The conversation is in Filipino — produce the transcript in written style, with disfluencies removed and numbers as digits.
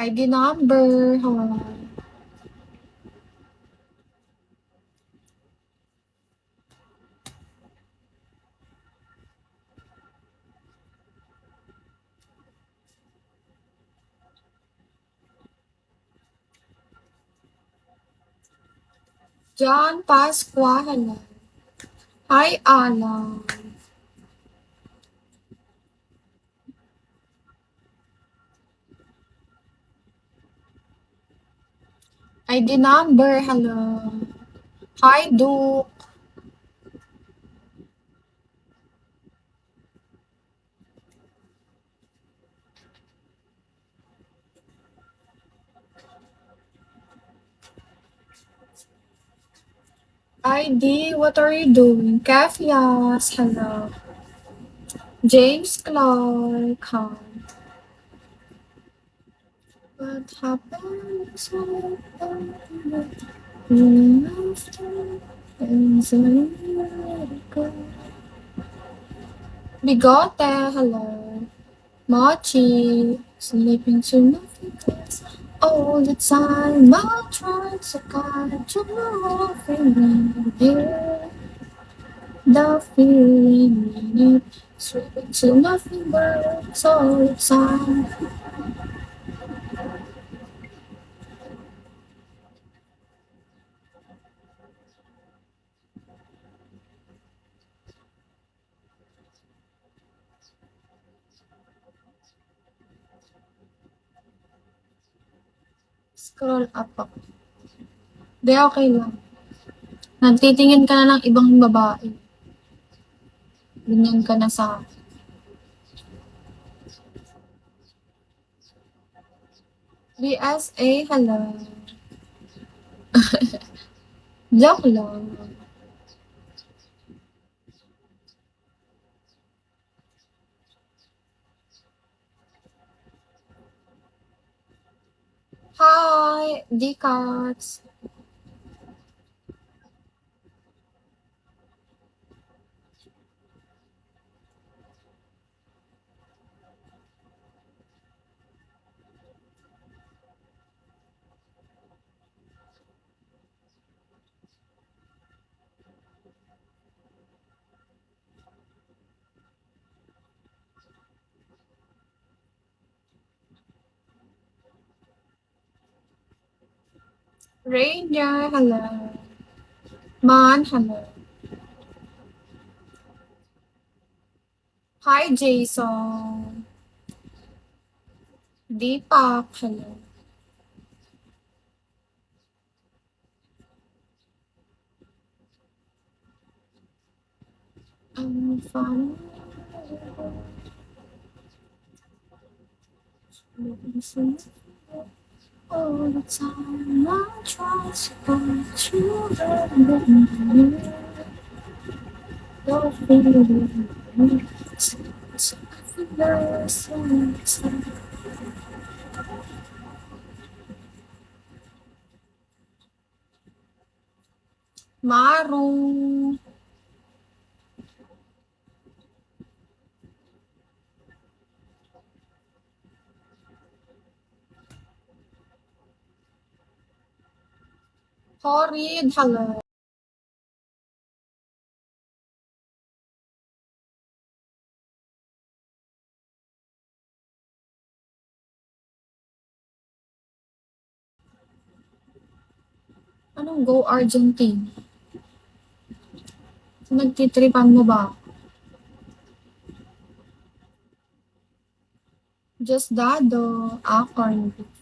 ID number, ha. John Pascual. Hi, Alan. ID number, hello. Hi, Duke. ID, what are you doing? Cafias, hello. James Clark, hi. What happens when after is a miracle? Bigote, hello. Mochi, sleeping to nothing else. All the time I tried to catch your feeling here. The feeling in it, sleeping to nothing but all the time. Scroll up ako. Di, okay lang. Nagtitingin ka na ng ibang babae. Ganyan ka na sa BSA, hello. Joke lang. Hi, D-Cats. Rainier, hello. Man, hello. Hi, Jason. Deepak, hello. I'm fine. All the time I try to put you in the Don't feel it. Maru. Horrid, hello. Anong go Argentine? Nagtitripan mo ba? Just Dado, Acorn.